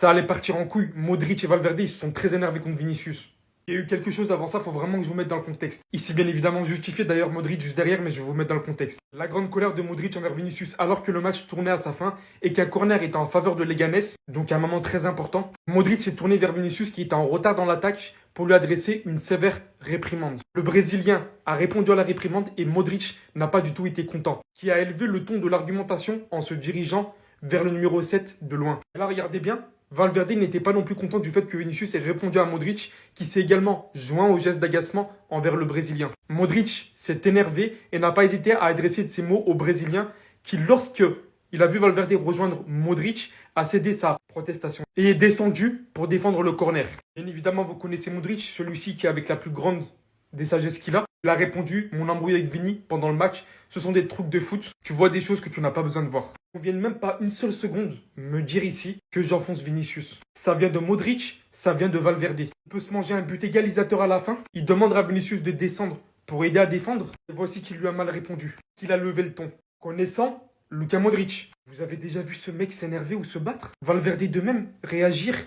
Ça allait partir en couille. Modric et Valverde, ils se sont très énervés contre Vinicius. Il y a eu quelque chose avant ça, faut vraiment que je vous mette dans le contexte. Ici, bien évidemment, justifié d'ailleurs Modric juste derrière, mais je vais vous mettre dans le contexte. La grande colère de Modric envers Vinicius alors que le match tournait à sa fin et qu'un corner était en faveur de Leganés, donc un moment très important. Modric s'est tourné vers Vinicius qui était en retard dans l'attaque pour lui adresser une sévère réprimande. Le Brésilien a répondu à la réprimande et Modric n'a pas du tout été content, qui a élevé le ton de l'argumentation en se dirigeant vers le numéro 7 de loin. Et là, regardez bien. Valverde n'était pas non plus content du fait que Vinicius ait répondu à Modric, qui s'est également joint au geste d'agacement envers le Brésilien. Modric s'est énervé et n'a pas hésité à adresser ces mots au Brésilien, qui, lorsque il a vu Valverde rejoindre Modric, a cédé sa protestation et est descendu pour défendre le corner. Bien évidemment, vous connaissez Modric, celui-ci qui, avec la plus grande des sagesses qu'il a, il a répondu: mon embrouille avec Vini pendant le match, ce sont des trucs de foot, tu vois des choses que tu n'as pas besoin de voir. On ne vient même pas une seule seconde me dire ici que j'enfonce Vinicius. Ça vient de Modric, ça vient de Valverde. On peut se manger un but égalisateur à la fin. Il demande à Vinicius de descendre pour aider à défendre. Et voici qu'il lui a mal répondu, qu'il a levé le ton. Connaissant Luka Modric, vous avez déjà vu ce mec s'énerver ou se battre? Valverde de même réagir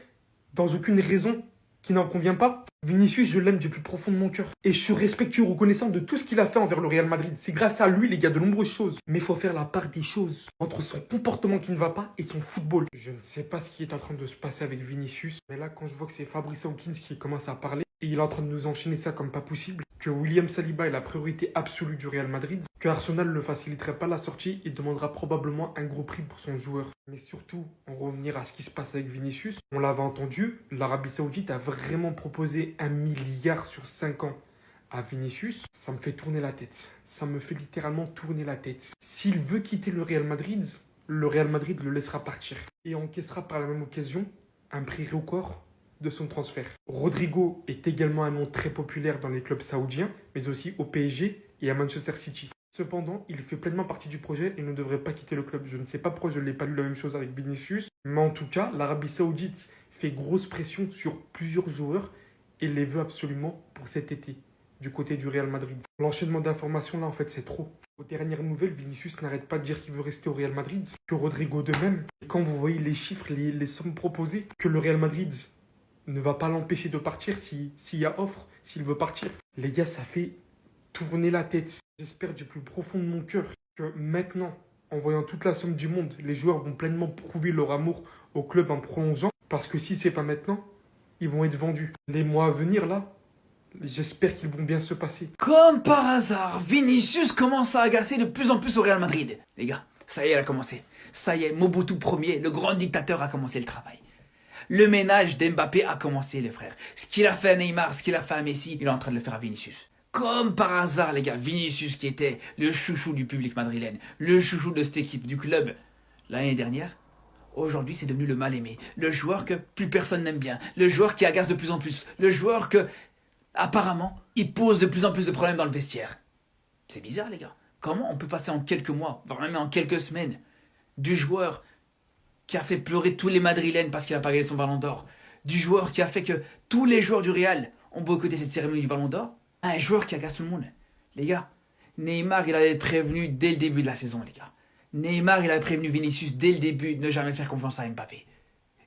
dans aucune raison qui n'en convient pas. Vinicius, je l'aime du plus profond de mon cœur. Et je suis respectueux, reconnaissant de tout ce qu'il a fait envers le Real Madrid. C'est grâce à lui, les gars, de nombreuses choses. Mais il faut faire la part des choses entre son comportement qui ne va pas et son football. Je ne sais pas ce qui est en train de se passer avec Vinicius. Mais là, quand je vois que c'est Fabrice Hawkins qui commence à parler, et il est en train de nous enchaîner ça comme pas possible, que William Saliba est la priorité absolue du Real Madrid, que Arsenal ne faciliterait pas la sortie et demandera probablement un gros prix pour son joueur. Mais surtout, en revenir à ce qui se passe avec Vinicius, on l'avait entendu, l'Arabie Saoudite a vraiment proposé 1 milliard sur 5 ans à Vinicius. Ça me fait tourner la tête. Ça me fait littéralement tourner la tête. S'il veut quitter le Real Madrid le laissera partir. Et encaissera par la même occasion un prix record de son transfert. Rodrigo est également un nom très populaire dans les clubs saoudiens, mais aussi au PSG et à Manchester City. Cependant, il fait pleinement partie du projet et ne devrait pas quitter le club. Je ne sais pas pourquoi je ne l'ai pas lu la même chose avec Vinicius, mais en tout cas, l'Arabie Saoudite fait grosse pression sur plusieurs joueurs et les veut absolument pour cet été, du côté du Real Madrid. L'enchaînement d'informations là, en fait, c'est trop. Aux dernières nouvelles, Vinicius n'arrête pas de dire qu'il veut rester au Real Madrid, que Rodrigo de même. Et quand vous voyez les chiffres, les sommes proposées, que le Real Madrid ne va pas l'empêcher de partir s'il y a offre, s'il veut partir. Les gars, ça fait tourner la tête. J'espère du plus profond de mon cœur que maintenant, en voyant toute la somme du monde, les joueurs vont pleinement prouver leur amour au club en prolongeant. Parce que si c'est pas maintenant, ils vont être vendus. Les mois à venir, là, j'espère qu'ils vont bien se passer. Comme par hasard, Vinicius commence à agacer de plus en plus au Real Madrid. Les gars, ça y est, elle a commencé. Ça y est, Mobutu Ier, le grand dictateur, a commencé le travail. Le ménage d'Mbappé a commencé, les frères. Ce qu'il a fait à Neymar, ce qu'il a fait à Messi, il est en train de le faire à Vinicius. Comme par hasard, les gars, Vinicius qui était le chouchou du public madrilène, le chouchou de cette équipe, du club, l'année dernière, aujourd'hui c'est devenu le mal-aimé. Le joueur que plus personne n'aime bien, le joueur qui agace de plus en plus, le joueur que, apparemment, il pose de plus en plus de problèmes dans le vestiaire. C'est bizarre, les gars. Comment on peut passer en quelques mois, voire même en quelques semaines, du joueur qui a fait pleurer tous les Madrilènes parce qu'il a pas gagné son Ballon d'Or, du joueur qui a fait que tous les joueurs du Real ont boycotté cette cérémonie du Ballon d'Or, à un joueur qui agace tout le monde. Les gars, Neymar, il avait prévenu dès le début de la saison, les gars. Neymar, il avait prévenu Vinicius dès le début de ne jamais faire confiance à Mbappé.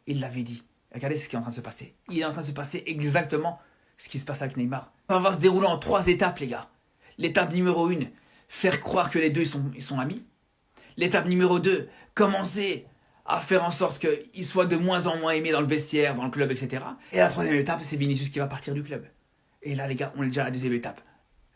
Il l'avait dit. Regardez ce qui est en train de se passer. Il est en train de se passer exactement ce qui se passe avec Neymar. Ça va se dérouler en 3 étapes, les gars. L'étape numéro 1, faire croire que les deux ils sont amis. L'étape numéro 2, commencer à faire en sorte qu'il soit de moins en moins aimé dans le vestiaire, dans le club, etc. Et la 3e étape, c'est Vinicius qui va partir du club. Et là, les gars, on est déjà à la 2e étape.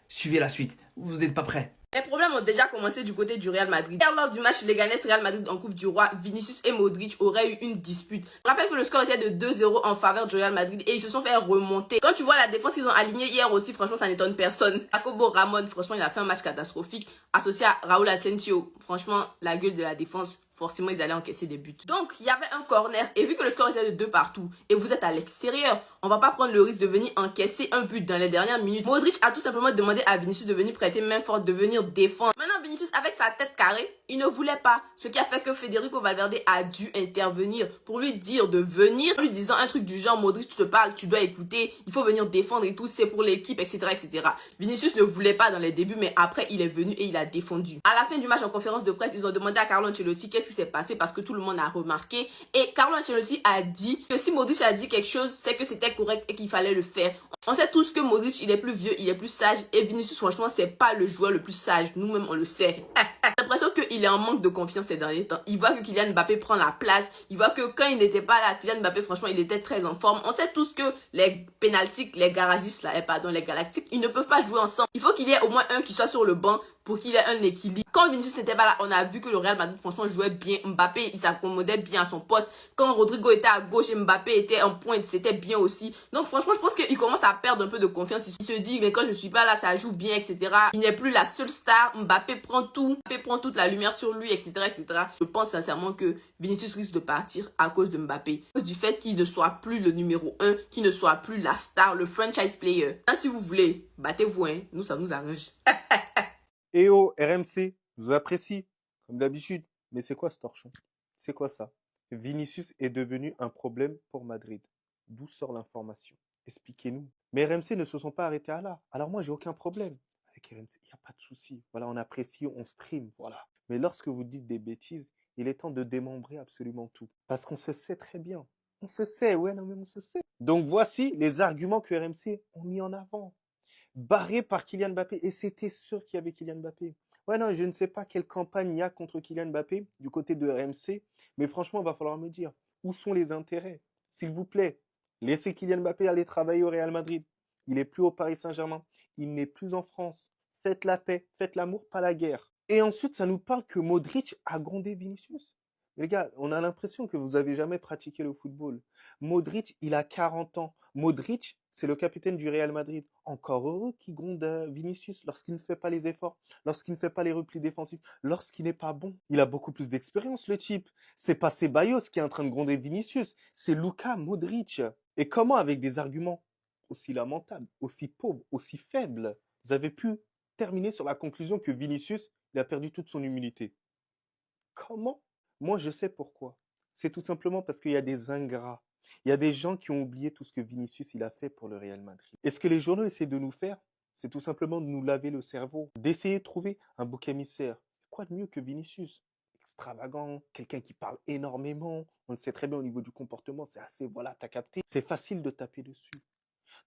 Suivez la suite. Vous n'êtes pas prêts. Les problèmes ont déjà commencé du côté du Real Madrid. Hier, lors du match Leganés-Real Madrid en Coupe du Roi, Vinicius et Modric auraient eu une dispute. Je rappelle que le score était de 2-0 en faveur du Real Madrid et ils se sont fait remonter. Quand tu vois la défense qu'ils ont alignée hier aussi, franchement, ça n'étonne personne. Jacobo Ramon, franchement, il a fait un match catastrophique. Associé à Raúl Asensio, franchement, la gueule de la défense. Forcément, ils allaient encaisser des buts. Donc, il y avait un corner. Et vu que le score était de 2 partout, et vous êtes à l'extérieur, on va pas prendre le risque de venir encaisser un but dans les dernières minutes. Modric a tout simplement demandé à Vinicius de venir prêter main forte, de venir défendre. Maintenant, Vinicius, avec sa tête carrée, il ne voulait pas. Ce qui a fait que Federico Valverde a dû intervenir pour lui dire de venir, en lui disant un truc du genre: Modric, tu te parles, tu dois écouter, il faut venir défendre et tout, c'est pour l'équipe, etc., etc. Vinicius ne voulait pas dans les débuts, mais après, il est venu et il a défendu. À la fin du match en conférence de presse, ils ont demandé à Carlo Ancelotti qu'est-ce qui s'est passé parce que tout le monde a remarqué. Et Carlo Ancelotti a dit que si Modric a dit quelque chose, c'est que c'était correct et qu'il fallait le faire. On sait tous que Modric, il est plus vieux, il est plus sage. Et Vinicius, franchement, c'est pas le joueur le plus sage. Nous-mêmes, on le sait. J'ai l'impression qu'il est en manque de confiance ces derniers temps. Il voit que Kylian Mbappé prend la place. Il voit que quand il n'était pas là, Kylian Mbappé, franchement, il était très en forme. On sait tous que les pénaltiques, les garagistes, là, les galactiques, ils ne peuvent pas jouer ensemble. Il faut qu'il y ait au moins un qui soit sur le banc pour qu'il ait un équilibre. Quand Vinicius n'était pas là, on a vu que le Real Madrid, franchement, jouait bien. Mbappé, il s'accommodait bien à son poste. Quand Rodrigo était à gauche et Mbappé était en pointe, c'était bien aussi. Donc, franchement, je pense qu'il commence à perdre un peu de confiance. Il se dit, mais quand je suis pas là, ça joue bien, etc. Il n'est plus la seule star. Mbappé prend tout. Mbappé prend toute la lumière sur lui, etc., etc. Je pense sincèrement que Vinicius risque de partir à cause de Mbappé. À cause du fait qu'il ne soit plus le numéro 1, qu'il ne soit plus la star, le franchise player. Hein, si vous voulez, battez-vous, hein. Nous, ça nous arrange. Eh oh, RMC, je vous apprécie, comme d'habitude. Mais c'est quoi ce torchon? C'est quoi ça? Vinicius est devenu un problème pour Madrid. D'où sort l'information? Expliquez-nous. Mais RMC ne se sont pas arrêtés à là. Alors moi, j'ai aucun problème avec RMC. Il n'y a pas de souci. Voilà, on apprécie, on stream, voilà. Mais lorsque vous dites des bêtises, il est temps de démembrer absolument tout. Parce qu'on se sait très bien. On se sait, ouais, non mais on se sait. Donc voici les arguments que RMC ont mis en avant. Barré par Kylian Mbappé. Et c'était sûr qu'il y avait Kylian Mbappé. Ouais, non, je ne sais pas quelle campagne il y a contre Kylian Mbappé du côté de RMC. Mais franchement, il va falloir me dire, où sont les intérêts? S'il vous plaît, laissez Kylian Mbappé aller travailler au Real Madrid. Il n'est plus au Paris Saint-Germain. Il n'est plus en France. Faites la paix, faites l'amour, pas la guerre. Et ensuite, ça nous parle que Modric a grondé Vinicius. Les gars, on a l'impression que vous avez jamais pratiqué le football. Modric, il a 40 ans. Modric, c'est le capitaine du Real Madrid. Encore heureux qu'il gronde Vinicius lorsqu'il ne fait pas les efforts, lorsqu'il ne fait pas les replis défensifs, lorsqu'il n'est pas bon. Il a beaucoup plus d'expérience, le type. C'est pas Ceballos qui est en train de gronder Vinicius, c'est Luka Modric. Et comment, avec des arguments aussi lamentables, aussi pauvres, aussi faibles, vous avez pu terminer sur la conclusion que Vinicius, il a perdu toute son humilité? Comment? Moi, je sais pourquoi. C'est tout simplement parce qu'il y a des ingrats. Il y a des gens qui ont oublié tout ce que Vinicius il a fait pour le Real Madrid. Et ce que les journaux essaient de nous faire, c'est tout simplement de nous laver le cerveau, d'essayer de trouver un bouc émissaire. Quoi de mieux que Vinicius? Extravagant, quelqu'un qui parle énormément. On le sait très bien au niveau du comportement, c'est assez, voilà, t'as capté. C'est facile de taper dessus.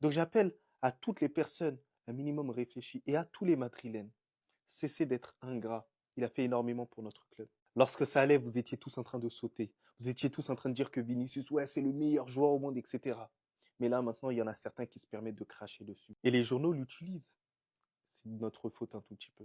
Donc j'appelle à toutes les personnes un minimum réfléchies et à tous les Madrilènes. Cessez d'être ingrats. Il a fait énormément pour notre club. Lorsque ça allait, vous étiez tous en train de sauter. Vous étiez tous en train de dire que Vinicius, ouais, c'est le meilleur joueur au monde, etc. Mais là, maintenant, il y en a certains qui se permettent de cracher dessus. Et les journaux l'utilisent. C'est de notre faute un tout petit peu.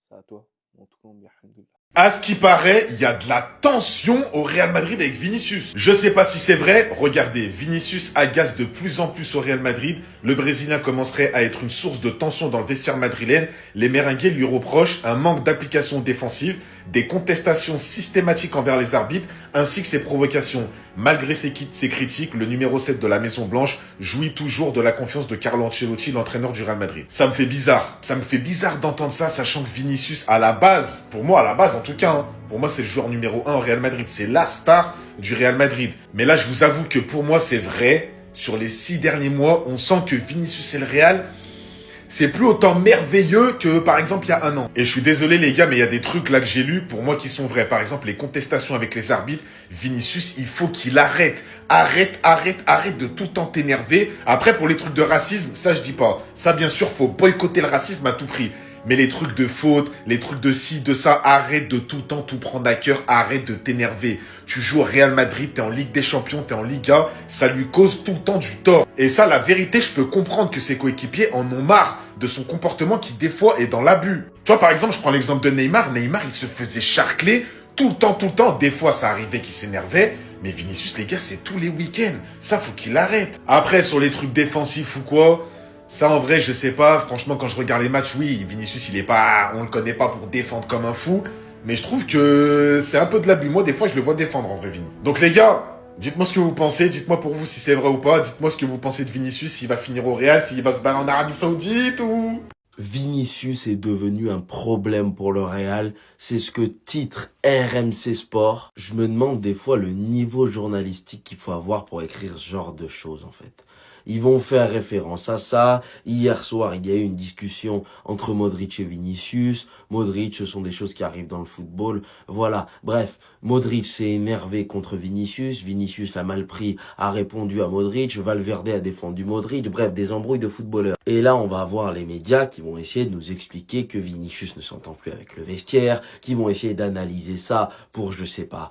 Ça à toi. En tout cas, bien, alhamdoulilah. À ce qui paraît, il y a de la tension au Real Madrid avec Vinicius. Je sais pas si c'est vrai, regardez, Vinicius agace de plus en plus au Real Madrid. Le Brésilien commencerait à être une source de tension dans le vestiaire madrilène. Les merengues lui reprochent un manque d'application défensive, des contestations systématiques envers les arbitres, ainsi que ses provocations. Malgré ses critiques, le numéro 7 de la Maison Blanche jouit toujours de la confiance de Carlo Ancelotti, l'entraîneur du Real Madrid. Ça me fait bizarre d'entendre ça, sachant que Vinicius, à la base, pour moi, à la base en tout cas, pour moi c'est le joueur numéro 1 au Real Madrid, c'est la star du Real Madrid. Mais là, je vous avoue que pour moi, c'est vrai, sur les 6 derniers mois, on sent que Vinicius et le Real, c'est plus autant merveilleux que, par exemple, il y a un an. Et je suis désolé, les gars, mais il y a des trucs là que j'ai lus, pour moi, qui sont vrais. Par exemple, les contestations avec les arbitres. Vinicius, il faut qu'il arrête. Arrête de tout le temps t'énerver. Après, pour les trucs de racisme, ça, je dis pas. Ça, bien sûr, faut boycotter le racisme à tout prix. Mais les trucs de faute, les trucs de ci, de ça, arrête de tout le temps tout prendre à cœur, arrête de t'énerver. Tu joues au Real Madrid, t'es en Ligue des Champions, t'es en Liga, ça lui cause tout le temps du tort. Et ça, la vérité, je peux comprendre que ses coéquipiers en ont marre de son comportement qui, des fois, est dans l'abus. Tu vois, par exemple, je prends l'exemple de Neymar. Neymar, il se faisait charcler tout le temps. Des fois, ça arrivait qu'il s'énervait. Mais Vinicius, les gars, c'est tous les week-ends. Ça, faut qu'il arrête. Après, sur les trucs défensifs ou quoi... Ça, en vrai, je sais pas. Franchement, quand je regarde les matchs, oui, Vinicius, on le connaît pas pour défendre comme un fou. Mais je trouve que c'est un peu de l'abus. Moi, des fois, je le vois défendre, en vrai, Vini. Donc, les gars, dites-moi ce que vous pensez. Dites-moi pour vous si c'est vrai ou pas. Dites-moi ce que vous pensez de Vinicius, s'il va finir au Real, s'il va se barrer en Arabie Saoudite ou... Vinicius est devenu un problème pour le Real. C'est ce que titre RMC Sport. Je me demande des fois le niveau journalistique qu'il faut avoir pour écrire ce genre de choses, en fait. Ils vont faire référence à ça. Hier soir, il y a eu une discussion entre Modric et Vinicius. Modric, ce sont des choses qui arrivent dans le football. Voilà. Bref, Modric s'est énervé contre Vinicius. Vinicius l'a mal pris, a répondu à Modric. Valverde a défendu Modric. Bref, des embrouilles de footballeurs. Et là, on va avoir les médias qui vont essayer de nous expliquer que Vinicius ne s'entend plus avec le vestiaire, qui vont essayer d'analyser ça pour, je sais pas,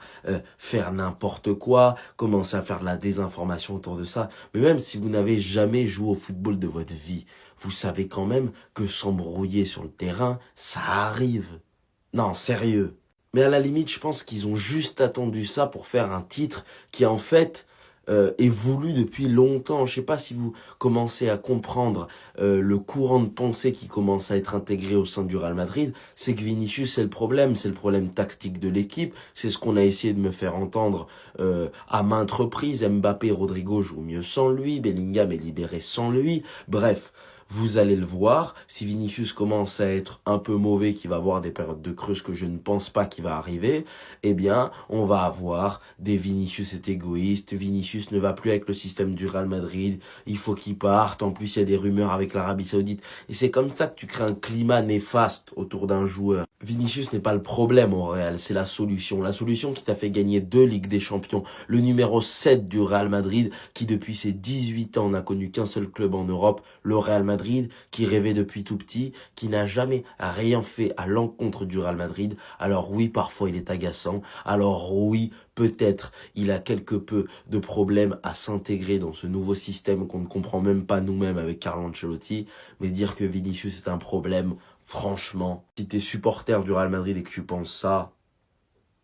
faire n'importe quoi, commencer à faire de la désinformation autour de ça. Mais même si vous n'avez jamais joué au football de votre vie, vous savez quand même que s'embrouiller sur le terrain, ça arrive. Non, sérieux. Mais à la limite, je pense qu'ils ont juste attendu ça pour faire un titre qui en fait est voulu depuis longtemps. Je sais pas si vous commencez à comprendre le courant de pensée qui commence à être intégré au sein du Real Madrid. C'est que Vinicius, c'est le problème tactique de l'équipe. C'est ce qu'on a essayé de me faire entendre à maintes reprises. Mbappé et Rodrigo jouent mieux sans lui, Bellingham est libéré sans lui. Bref, vous allez le voir, si Vinicius commence à être un peu mauvais, qu'il va avoir des périodes de creuse que je ne pense pas qu'il va arriver, eh bien, on va avoir des Vinicius est égoïste, Vinicius ne va plus avec le système du Real Madrid, il faut qu'il parte, en plus il y a des rumeurs avec l'Arabie Saoudite, et c'est comme ça que tu crées un climat néfaste autour d'un joueur. Vinicius n'est pas le problème au Real, c'est la solution qui t'a fait gagner 2 Ligues des Champions, le numéro 7 du Real Madrid, qui depuis ses 18 ans n'a connu qu'un seul club en Europe, le Real Madrid, qui rêvait depuis tout petit, qui n'a jamais rien fait à l'encontre du Real Madrid. Alors oui, parfois il est agaçant. Alors oui, peut-être il a quelque peu de problèmes à s'intégrer dans ce nouveau système qu'on ne comprend même pas nous-mêmes avec Carlo Ancelotti. Mais dire que Vinicius est un problème, franchement, si t'es supporter du Real Madrid et que tu penses ça,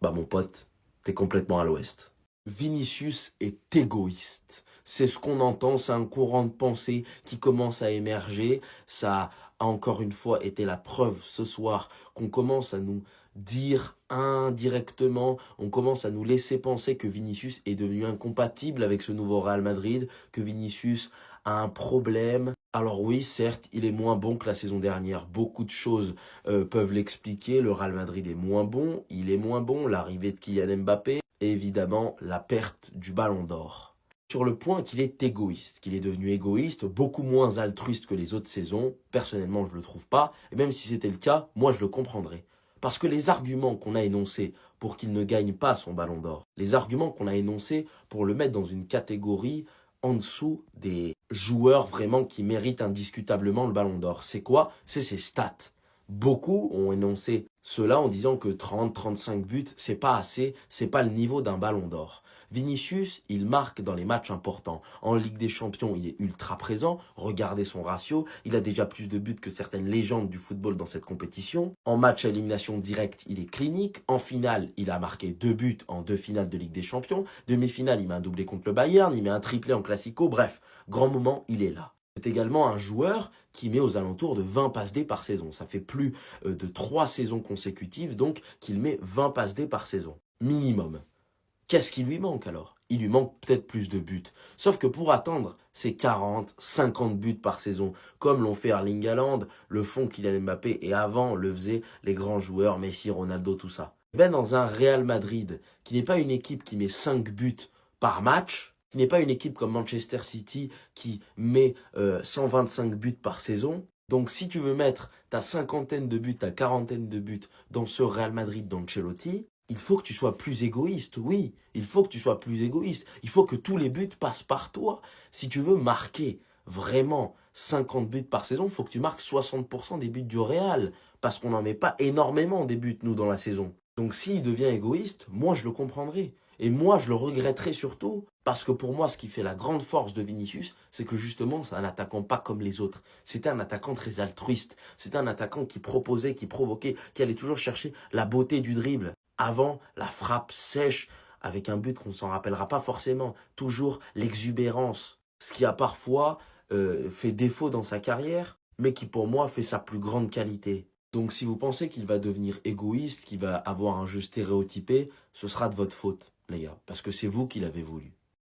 bah mon pote, t'es complètement à l'ouest. Vinicius est égoïste. C'est ce qu'on entend, c'est un courant de pensée qui commence à émerger. Ça a encore une fois été la preuve ce soir qu'on commence à nous dire indirectement, on commence à nous laisser penser que Vinicius est devenu incompatible avec ce nouveau Real Madrid, que Vinicius a un problème. Alors oui, certes, il est moins bon que la saison dernière. Beaucoup de choses peuvent l'expliquer. Le Real Madrid est moins bon, il est moins bon. L'arrivée de Kylian Mbappé et évidemment la perte du Ballon d'Or. Sur le point qu'il est égoïste, qu'il est devenu égoïste, beaucoup moins altruiste que les autres saisons. Personnellement, je ne le trouve pas. Et même si c'était le cas, moi je le comprendrais. Parce que les arguments qu'on a énoncés pour qu'il ne gagne pas son Ballon d'Or, les arguments qu'on a énoncés pour le mettre dans une catégorie en dessous des joueurs vraiment qui méritent indiscutablement le Ballon d'Or, c'est quoi? C'est ses stats. Beaucoup ont énoncé cela en disant que 30-35 buts, c'est pas assez, c'est pas le niveau d'un Ballon d'Or. Vinicius, il marque dans les matchs importants. En Ligue des Champions, il est ultra présent. Regardez son ratio. Il a déjà plus de buts que certaines légendes du football dans cette compétition. En match à élimination directe, il est clinique. En finale, il a marqué 2 buts en 2 finales de Ligue des Champions. Demi-finale, il met un doublé contre le Bayern. Il met un triplé en Classico. Bref, grand moment, il est là. C'est également un joueur qui met aux alentours de 20 passes D par saison. Ça fait plus de 3 saisons consécutives, donc qu'il met 20 passes D par saison. Minimum. Qu'est-ce qui lui manque alors? Il lui manque peut-être plus de buts. Sauf que pour atteindre ces 40, 50 buts par saison, comme l'ont fait Erling Haaland, le font Kylian Mbappé, et avant le faisaient les grands joueurs, Messi, Ronaldo, tout ça. Ben dans un Real Madrid, qui n'est pas une équipe qui met 5 buts par match, qui n'est pas une équipe comme Manchester City qui met 125 buts par saison. Donc si tu veux mettre ta cinquantaine de buts, ta quarantaine de buts dans ce Real Madrid d'Ancelotti, il faut que tu sois plus égoïste, oui, il faut que tu sois plus égoïste. Il faut que tous les buts passent par toi. Si tu veux marquer vraiment 50 buts par saison, il faut que tu marques 60% des buts du Real, parce qu'on n'en met pas énormément des buts, nous, dans la saison. Donc s'il devient égoïste, moi je le comprendrai. Et moi je le regretterai surtout, parce que pour moi ce qui fait la grande force de Vinicius, c'est que justement c'est un attaquant pas comme les autres. C'était un attaquant très altruiste, c'était un attaquant qui proposait, qui provoquait, qui allait toujours chercher la beauté du dribble. Avant, la frappe sèche, avec un but qu'on ne s'en rappellera pas forcément. Toujours l'exubérance, ce qui a parfois fait défaut dans sa carrière, mais qui pour moi fait sa plus grande qualité. Donc si vous pensez qu'il va devenir égoïste, qu'il va avoir un jeu stéréotypé, ce sera de votre faute, les gars, parce que c'est vous qui l'avez voulu.